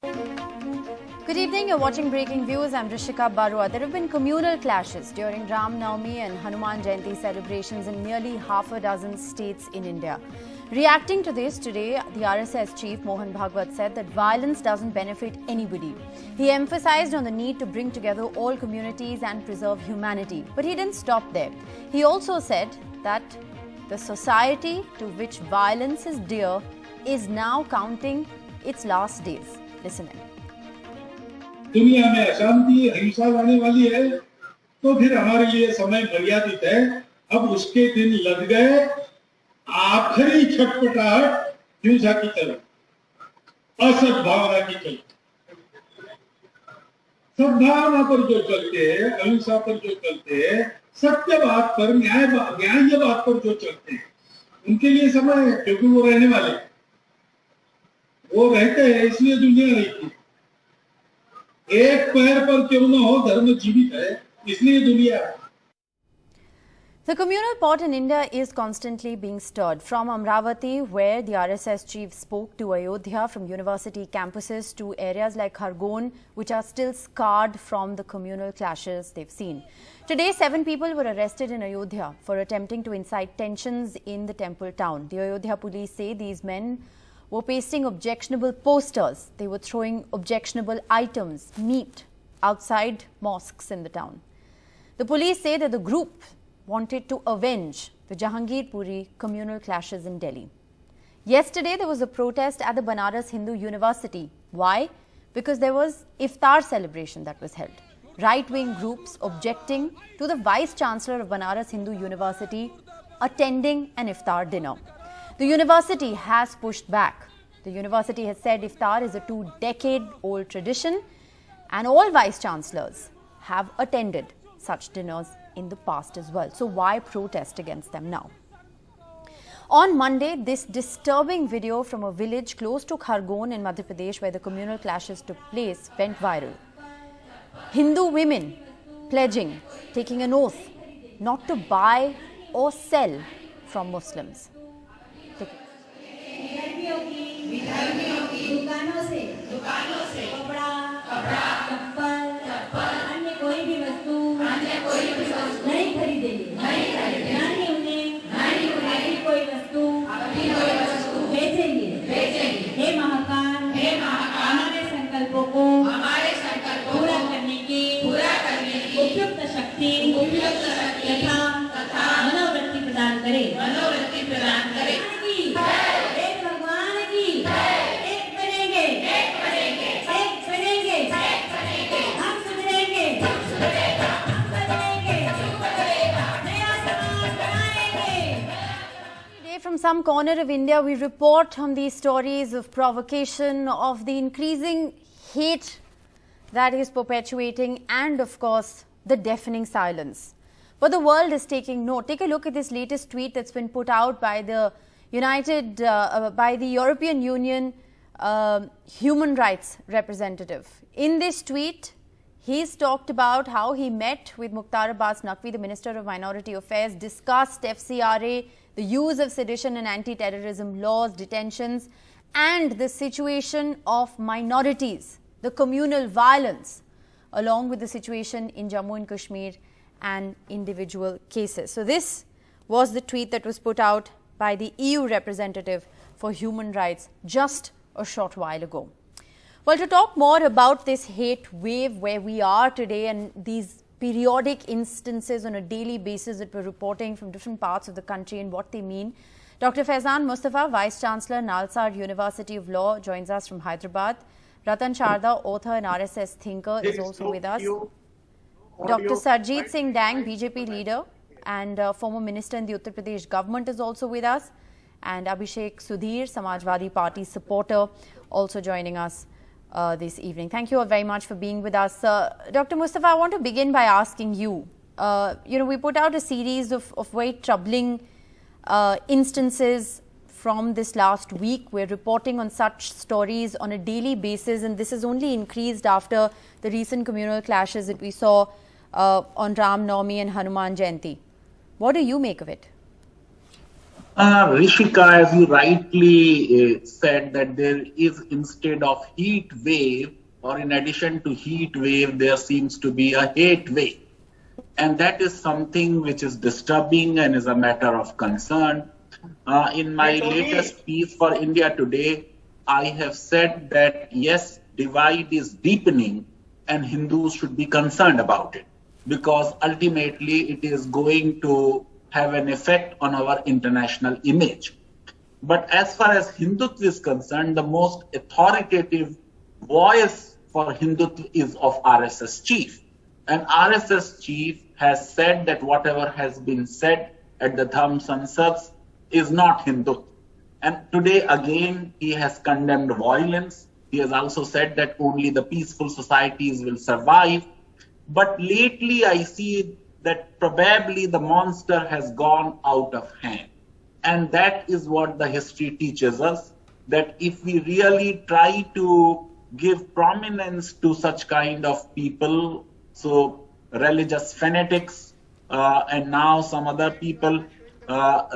Good evening, you're watching Breaking Views. I'm Rishika Barua. There have been communal clashes during Ram Navami and Hanuman Jayanti celebrations in nearly half a dozen states in India. Reacting to this today, the RSS chief Mohan Bhagwat said that violence doesn't benefit anybody. He emphasized on the need to bring together all communities and preserve humanity. But he didn't stop there. He also said that the society to which violence is dear is now counting its last days. Listen in. दुनिया में अशांति हिंसा आने वाली है तो फिर हमारे लिए समय मर्यादित है। अब उसके दिन लग गए। आखिरी छटपटाहट हिंसा की तरफ, असद्भावना की तरफ। सद्भावना पर जो चलते हैं, अहिंसा पर जो चलते हैं, सत्य बात पर, न्याय बात पर जो चलते हैं, उनके लिए समय है, क्योंकि वो रहने वाले, वो रहते हैं, इसलिए दुनिया रहती है। एक पैर पर क्यों न हो, धर्म जीवित है, इसलिए दुनिया। The communal pot in India is constantly being stirred. From Amravati, where the RSS chief spoke, to Ayodhya, from university campuses to areas like KHARGONE, which are still scarred from the communal clashes they've seen. Today, 7 people were arrested in Ayodhya for attempting to incite tensions in the temple town. The Ayodhya police say these men were pasting objectionable posters. They were throwing objectionable items, meat, outside mosques in the town. The police say that the group wanted to avenge the Jahangirpuri communal clashes in Delhi. Yesterday, there was a protest at the Banaras Hindu University. Why? Because there was iftar celebration that was held. Right-wing groups objecting to the Vice-Chancellor of Banaras Hindu University attending an iftar dinner. The university has pushed back. The university has said iftar is a 2-decade-old tradition and all vice-chancellors have attended such dinners in the past as well. So why protest against them now? On Monday, this disturbing video from a village close to KHARGONE in Madhya Pradesh, where the communal clashes took place, went viral. Hindu women pledging, taking an oath not to buy or sell from Muslims. दुकानों से कपड़ा चप्पल अन्य कोई भी वस्तु नहीं खरीदेंगे, ना ही उन्हें कोई वस्तु बेचेंगे। हे महाकाल, हमारे संकल्पों को पूरा करने की उपयुक्त शक्ति तथा मनोवृत्ति प्रदान करे। From some corner of India, we report on these stories of provocation, of the increasing hate that is perpetuating, and of course, the deafening silence. But the world is taking note. Take a look at this latest tweet that's been put out by the European Union human rights representative. In this tweet, he's talked about how he met with Mukhtar Abbas Naqvi, the Minister of Minority Affairs, discussed FCRA, the use of sedition and anti-terrorism laws, detentions, and the situation of minorities, the communal violence, along with the situation in Jammu and Kashmir and individual cases. So this was the tweet that was put out by the EU representative for human rights just a short while ago. Well, to talk more about this hate wave where we are today and these periodic instances on a daily basis that we're reporting from different parts of the country and what they mean, Dr. Faizan Mustafa, Vice-Chancellor, Nalsar University of Law, joins us from Hyderabad. Ratan Sharda, author and RSS thinker, is also with us. Dr. Sarjeet Singh Dang, BJP leader and former minister in the Uttar Pradesh government, is also with us. And Abhishek Sudhir, Samajwadi Party supporter, also joining us this evening. Thank you all very much for being with us. Dr. Mustafa, I want to begin by asking you, we put out a series of very troubling instances from this last week. We're reporting on such stories on a daily basis, and this has only increased after the recent communal clashes that we saw on Ram Navami and Hanuman Jayanti. What do you make of it? Rishika, as you rightly said, that there is, instead of heat wave, or in addition to heat wave, there seems to be a hate wave. And that is something which is disturbing and is a matter of concern. In my latest piece for India Today, I have said that yes, divide is deepening and Hindus should be concerned about it, because ultimately it is going to have an effect on our international image. But as far as Hindutva is concerned, the most authoritative voice for Hindutva is of RSS chief. And RSS chief has said that whatever has been said at the Dharm Sansads is not Hindutva. And today again, he has condemned violence. He has also said that only the peaceful societies will survive. But lately I see that probably the monster has gone out of hand. And that is what the history teaches us, that if we really try to give prominence to such kind of people, so religious fanatics and now some other people,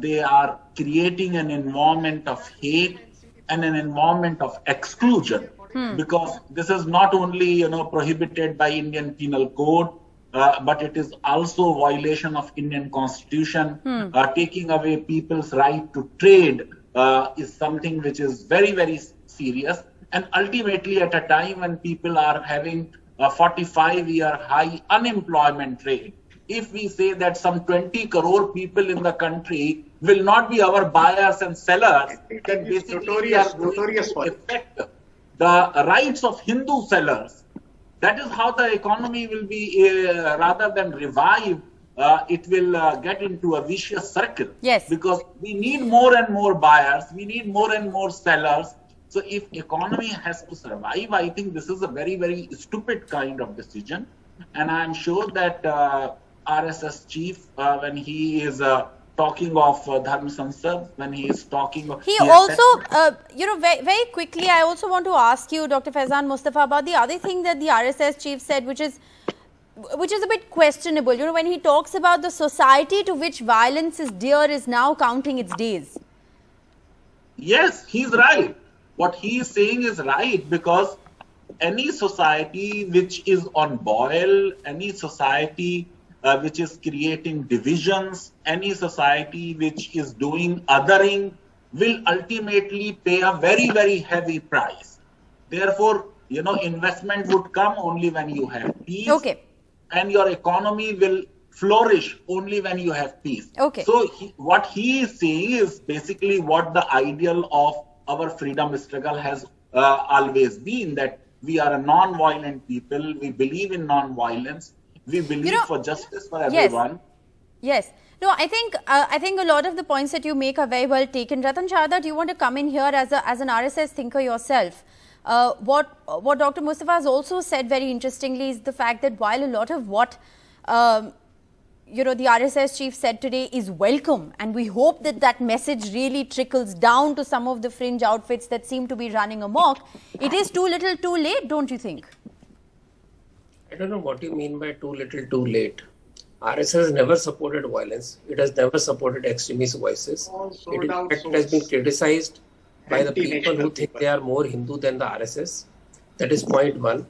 they are creating an environment of hate and an environment of exclusion, because this is not only prohibited by Indian Penal Code, but it is also a violation of Indian Constitution. Taking away people's right to trade is something which is very, very serious. And ultimately, at a time when people are having a 45-year high unemployment rate, if we say that some 20 crore people in the country will not be our buyers and sellers, then basically we are going to affect the rights of Hindu sellers. That is how the economy will be, rather than revive, it will get into a vicious circle. Yes. Because we need more and more buyers, we need more and more sellers. So if economy has to survive, I think this is a very, very stupid kind of decision. And I'm sure that RSS chief, when he is talking of Dharm Sansad, when he is talking of... He also, very, very quickly, I also want to ask you, Dr. Faizan Mustafa, about the other thing that the RSS chief said, which is a bit questionable. When he talks about the society to which violence is dear is now counting its days. Yes, he's right. What he is saying is right, because any society which is on boil, any society which is creating divisions, any society which is doing othering will ultimately pay a very, very heavy price. Therefore, investment would come only when you have peace. Okay. And your economy will flourish only when you have peace. Okay. So what he is saying is basically what the ideal of our freedom struggle has always been, that we are a non-violent people, we believe in non-violence, we believe for justice for everyone. Yes. No, I think a lot of the points that you make are very well taken. Ratan Sharda, do you want to come in here as an RSS thinker yourself? What Dr. Mustafa has also said very interestingly is the fact that while a lot of what the RSS chief said today is welcome, and we hope that that message really trickles down to some of the fringe outfits that seem to be running amok, it is too little too late, don't you think? I don't know what you mean by too little too late. RSS has never supported violence. It has never supported extremist voices. It, in fact, has been criticized by the people who think they are more Hindu than the RSS. That is point one.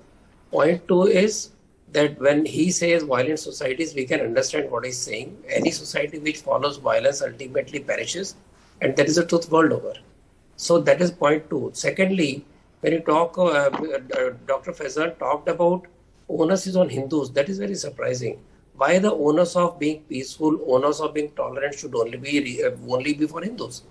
Point two is that when he says violent societies, we can understand what he's saying. Any society which follows violence ultimately perishes, and that is the truth world over. So that is point two. Secondly, when you talk, Dr. Faizan talked about onus is on Hindus. That is very surprising. Why the onus of being peaceful, onus of being tolerant should only be for Hindus?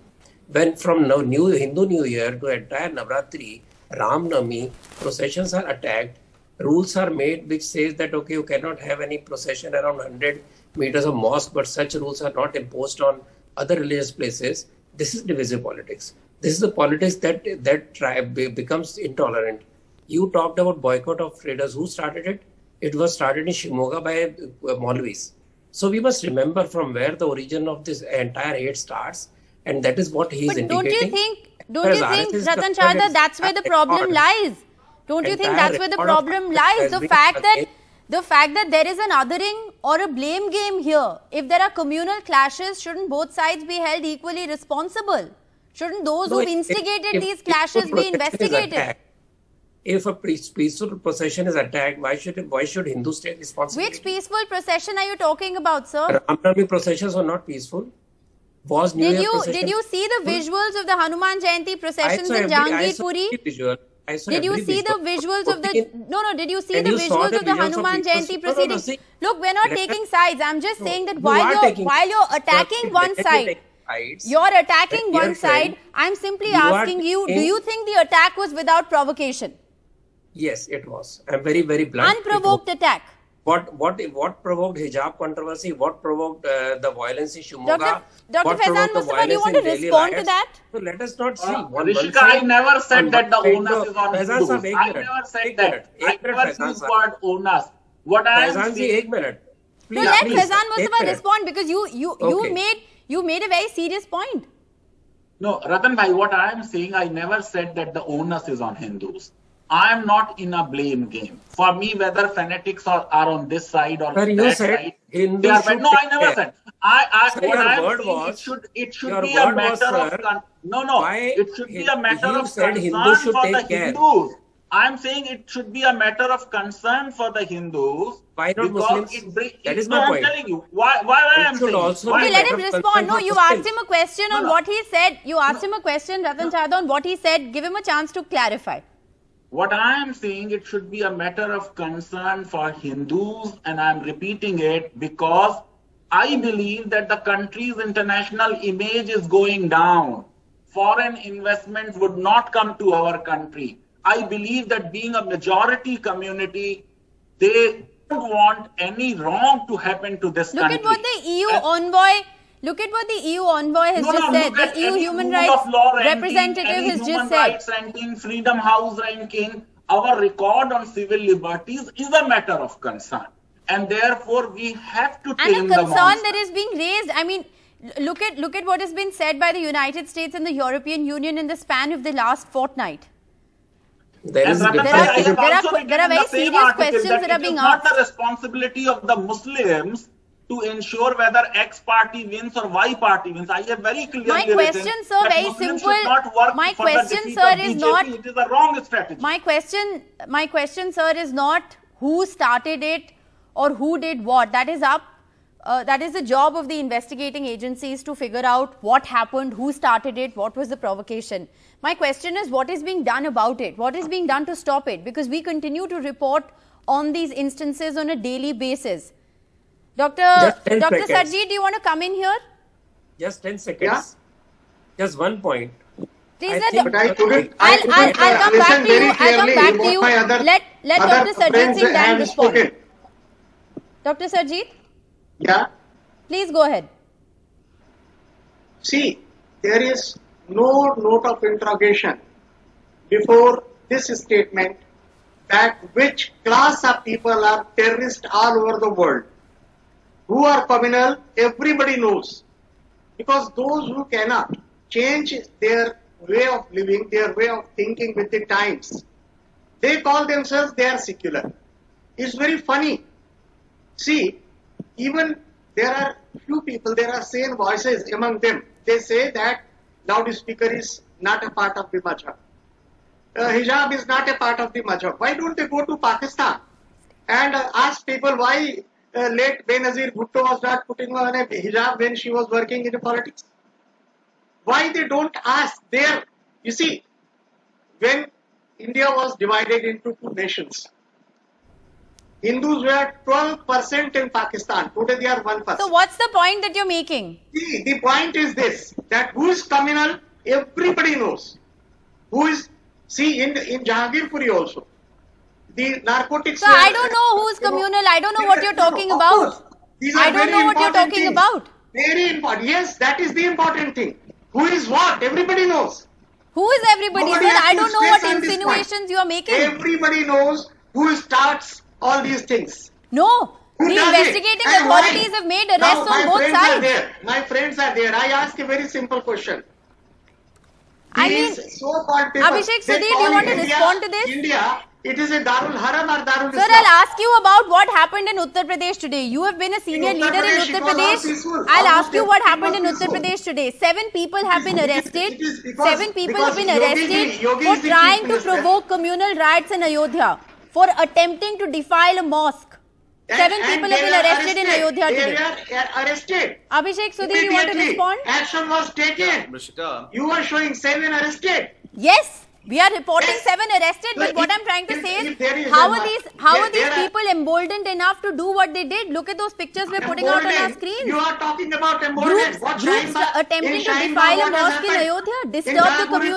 When from Hindu New Year to entire Navratri, Ram Navami, processions are attacked, rules are made which says that, okay, you cannot have any procession around 100 meters of mosque, but such rules are not imposed on other religious places. This is divisive politics. This is the politics that becomes intolerant. You talked about boycott of traders. Who started it? It was started in Shimoga by Maulvis. So we must remember from where the origin of this entire hate starts, and that is what he is indicating. Don't you think, Ratan Sharda, that's where the problem lies? Don't you think that's where the problem lies? The fact that the fact that there is an othering or a blame game here. If there are communal clashes, shouldn't both sides be held equally responsible? Shouldn't those who instigated these clashes be investigated? If a peaceful procession is attacked, why should Hindus take responsibility? Which peaceful procession are you talking about, sir? Ramnavami processions were not peaceful. Was New Year procession? Did you see the visuals of the Hanuman Jayanti processions in Jahangirpuri? Did you see the visuals of the Did you see the visuals of the Hanuman Jayanti proceedings? Look, we're not taking sides. I'm just saying that while you're attacking one side, I'm simply asking you, do you think the attack was without provocation? Yes, it was. I'm very, very blunt. Unprovoked attack. What provoked hijab controversy? What provoked the violence in Shimoga? Dr. Faizan Mustafa, do you want to respond to that? So let us not see. Rishika, I never said that the onus is on Hindus. I never said that. I never used the word onus. What I am saying... No, let Faizan Mustafa respond, because you made a very serious point. No, Ratan bhai, what I am saying, I never said that the onus is on Hindus. I am not in a blame game. For me, whether fanatics are on this side or that side, they are bad. No, I never said. What I am saying, it should be a matter of... it should be a matter of concern for the Hindus. I am saying it should be a matter of concern for the Hindus. Why not Muslims? That is my point. I'm telling you. Why I am saying okay, let him respond. No, you asked him a question on what he said. You asked him a question, Ratan Chadha, on what he said. Give him a chance to clarify. What I am saying, it should be a matter of concern for Hindus, and I am repeating it because I believe that the country's international image is going down. Foreign investments would not come to our country. I believe that being a majority community, they don't want any wrong to happen to this country. Look at what the EU envoy has just said. The EU human rights representative has just said. Rights ranking, Freedom House ranking, our record on civil liberties is a matter of concern. And therefore, we have to tame the monster. And a concern that is being raised, I mean, look at what has been said by the United States and the European Union in the span of the last fortnight. There are very serious questions that are being asked. It is not the responsibility of the Muslims to ensure whether X party wins or Y party wins. I have very clearly My question, sir, very simple. My question, sir, is not. It is a wrong strategy. My question, sir, is not who started it or who did what. That is up. That is the job of the investigating agencies to figure out what happened, who started it, what was the provocation. My question is, what is being done about it? What is being done to stop it? Because we continue to report on these instances on a daily basis. Dr. Sarjeet, do you want to come in here? Just 10 seconds. Yeah? Just one point. Please, I'll come back to you. I'll come back to you. Let Dr. Sarjeet Singh Dan respond. Dr. Sarjeet? Yeah. Please go ahead. See, there is no note of interrogation before this statement that which class of people are terrorists all over the world. Who are communal, everybody knows. Because those who cannot change their way of living, their way of thinking with the times, they call themselves they are secular. It's very funny. See, even there are few people, there are sane voices among them. They say that loudspeaker is not a part of the madhab. Hijab is not a part of the madhab. Why don't they go to Pakistan and ask people why late Benazir Bhutto was not putting on a hijab when she was working in politics? Why they don't ask there? You see, when India was divided into two nations, Hindus were 12% in Pakistan. Today they are 1%. So what's the point that you're making? See, the point is this, that who is communal, everybody knows. Who is, see, in Jahangirpuri also, the narcotics... So I don't know who is communal. I don't know what you're talking about. I don't know what you're talking about. Very important. Yes, that is the important thing. Who is what? Everybody knows. Who is everybody? Sir, I don't know what insinuations you are making. Everybody knows who starts all these things. No. The investigating authorities have made arrests on both sides. My friends are there. I ask a very simple question. I mean, Abhishek Sudhir, do you want to respond to this? India It is a Darul Haram or Darul Sir, Islam. I'll ask you about what happened in Uttar Pradesh today. You have been a senior In leader in Uttar Uttar Pradesh, Pradesh. it was all peaceful. I'll Almost ask you what everything happened in was Uttar peaceful. Pradesh today. 7 people have been arrested. It is because- 7 people have been because arrested Yogi for is the trying chief to minister. provoke communal riots in Ayodhya, for attempting to defile a mosque. 7 people have been arrested in Ayodhya today. They were arrested. Abhishek Sudhir, you want to Immediately, respond? action was taken. Rishika, You are showing 7 arrested. Yes, we are reporting Yes. 7 arrested, but So what if- I'm trying to if- say if is, there is how a are ma- these there are- people emboldened enough to do what they did? Look at those pictures we're putting out on our Emboldened. screens. You are talking about emboldened. What Groups Shaheen Bagh- attempting in to Shaheen defile Bagh, a what has mosque in happened? Ayodhya, In disturb the Jahangirpuri,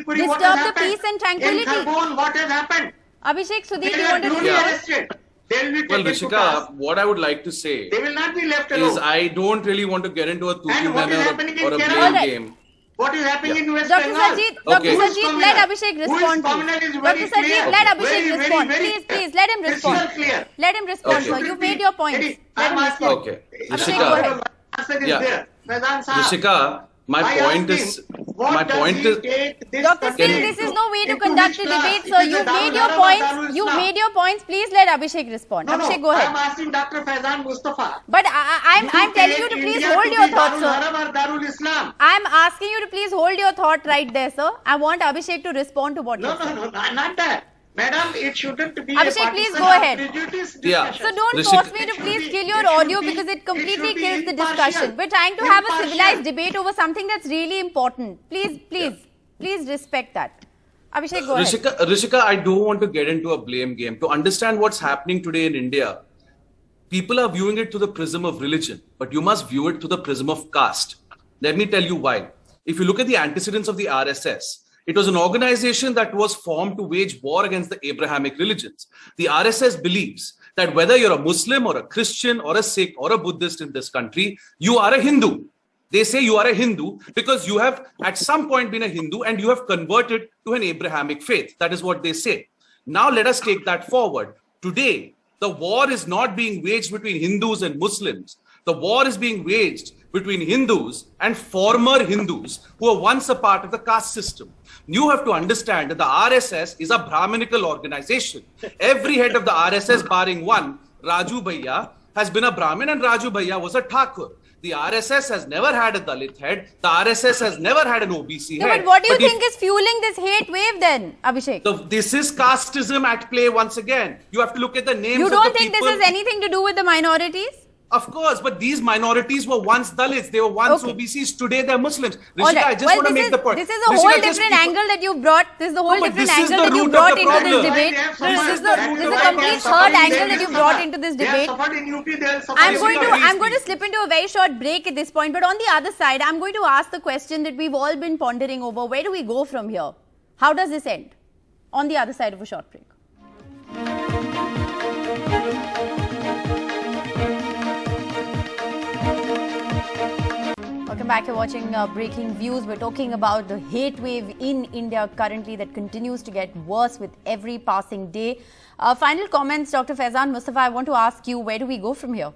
what disturb has the peace happened? and tranquility. In Khargone, what has happened? Abhishek Sudhir, They you are want to duly respond? arrested. They will be well, taken to task. Rishika, what I would like to say They will not be left is alone. I don't really want to get into a tutu And what is meme happening in or a Kerala? blame Alright. game. What is happening in West Dr. Bengal? Sajid, Okay. Dr. Sajid, let communal? Abhishek Who is respond, communal please. is very Dr. Sajid, clear. let Abhishek Very, very, respond. very Please, please, let him crystal respond. clear. Let him respond, Okay. sir. You've made your points. Let I'm him asking. respond. Okay. Abhishek, go ahead. Rishika, Answer is Yeah. there. Faizan Saab, Rishika, my I point asked is, him, what my does point he is, take this Dr. country Singh, this is no way to into conduct which a class? debate, It sir. is a You've Darul made your Haram or points. Darul You've Islam? made your points. Please let Abhishek respond. No, Abhishek, go ahead. I'm asking Dr. Faizan Mustafa. But I'm telling you to please hold your thoughts, Darul sir. Haram or Darul Islam? I'm asking you to please hold your thought right there, sir. I want Abhishek to respond to what No, you're saying. no, no, not that. Madam, it shouldn't be Abhishek, a please partisan go or ahead. prejudice Yeah. discussion. So don't Rishika- force me to It should please be- kill it your should audio be- because it completely should be kills the impartial. discussion. We're trying to have a Impartial. civilized debate over something that's really important. Please respect that. Abhishek, go ahead. Rishika, I don't want to get into a blame game. To understand what's happening today in India, people are viewing it through the prism of religion, but you must view it through the prism of caste. Let me tell you why. If you look at the antecedents of the RSS, it was an organization that was formed to wage war against the Abrahamic religions. The RSS believes that whether you're a Muslim or a Christian or a Sikh or a Buddhist in this country, you are a Hindu. They say you are a Hindu because you have at some point been a Hindu and you have converted to an Abrahamic faith. That is what they say. Now let us take that forward. Today, the war is not being waged between Hindus and Muslims. The war is being waged between Hindus and former Hindus who were once a part of the caste system. You have to understand that the RSS is a Brahminical organization. Every head of the RSS, barring one, Raju Bhaiya, has been a Brahmin and Raju Bhaiya was a Thakur. The RSS has never had a Dalit head. The RSS has never had an OBC No, head. but what do you But if- think is fueling this hate wave then, Abhishek? So this is casteism at play once again. You have to look at the names You of the don't think people. this has anything to do with the minorities? Of course, but these minorities were once Dalits. They were once Okay. OBCs. Today they're Muslims. Rishika, All right. I just want to this make is, the point. This is a Rishika, whole just different keep- angle that you've brought. This is the whole No, but different this is angle the that you root of brought the into this problem. debate. They have No, this is suffered. the That is why complete they third have suffered in angle that Delhi you brought Sabha. into this They have debate. suffered in UP, they will suffer I'm in going Bihar. to slip into a very short break at this point, but on the other side, I'm going to ask the question that we've all been pondering over. Where do we go from here? How does this end? On the other side of a short break. Welcome back. You're watching Breaking Views. We're talking about the hate wave in India currently that continues to get worse with every passing day. Final comments, Dr. Faizan Mustafa. I want to ask you, where do we go from here?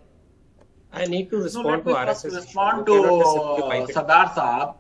I need to No, respond let to me first RSS. respond You to cannot simplify it. Sardar Saab.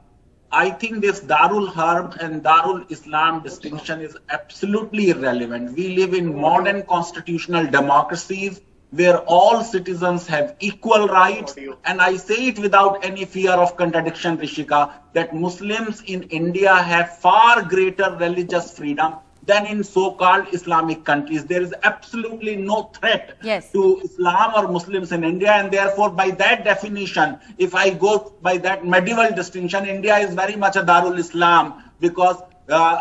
I think this Darul Harb and Darul Islam distinction is absolutely irrelevant. We live in modern constitutional democracies where all citizens have equal rights. And I say it without any fear of contradiction, Rishika, that Muslims in India have far greater religious freedom than in so-called Islamic countries. There is absolutely no threat to Islam or Muslims in India, and therefore by that definition, if I go by that medieval distinction, India is very much a Darul Islam because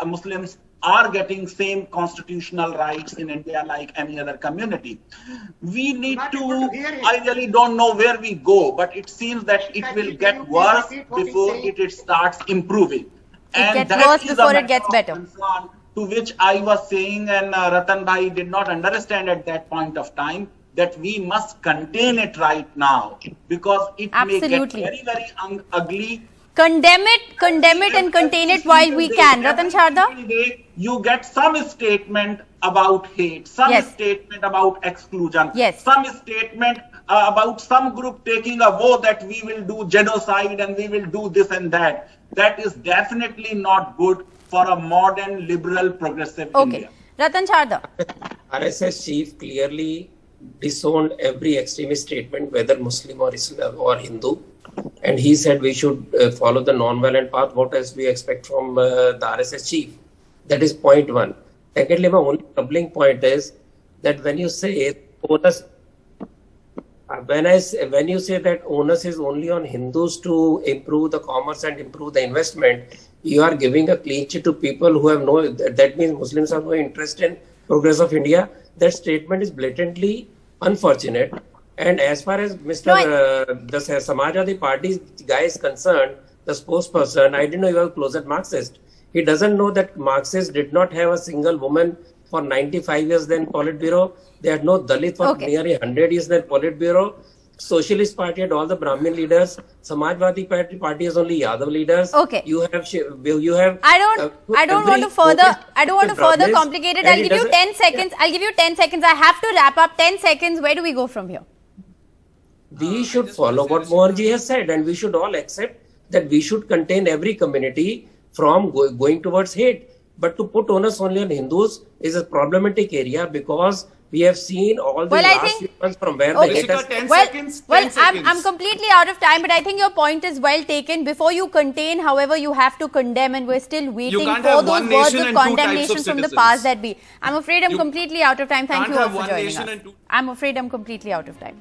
Muslims are getting same constitutional rights in India like any other community. We need to, I really don't know where we go, but it seems that it will get worse before it starts improving. It gets worse before it gets better. To which I was saying, and Ratan Bhai did not understand at that point of time, that we must contain it right now because it may get very, very ugly. Condemn it and contain it while we can. Ratan Sharda? You get some statement about hate, some statement about exclusion, some statement about some group taking a vow that we will do genocide and we will do this and that. That is definitely not good for a modern, liberal, progressive India. Ratan Chardha. RSS chief clearly disowned every extremist statement, whether Muslim or Islam or Hindu, and he said we should follow the non-violent path. What else we expect from the RSS chief? That is point one. Secondly, my only troubling point is that when you say onus, when you say that onus is only on Hindus to improve the commerce and improve the investment, you are giving a clean sheet to people who have no. That means Muslims have no interest in progress of India. That statement is blatantly unfortunate. And as far as the Samajwadi Party guy is concerned, the spokesperson, I didn't know he was a closet Marxist. He doesn't know that Marxists did not have a single woman for 95 years in Politburo. They had no Dalit for nearly 100 years in Politburo. Socialist Party had all the Brahmin leaders. Samajwadi Party has only Yadav leaders. Okay. You have. I don't want to further complicate it. I'll give you 10 seconds. I have to wrap up. 10 seconds. Where do we go from here? We should follow what Mohan ji has said, and we should all accept that we should contain every community from going towards hate. But to put onus only on Hindus is a problematic area, because we have seen all the last few months from where the hate has... 10 seconds. I'm completely out of time, but I think your point is well taken. Before you contain, however, you have to condemn, and we're still waiting for those words of condemnation from the past that be. I'm afraid I'm completely out of time. Thank you all for joining us. I'm afraid I'm completely out of time.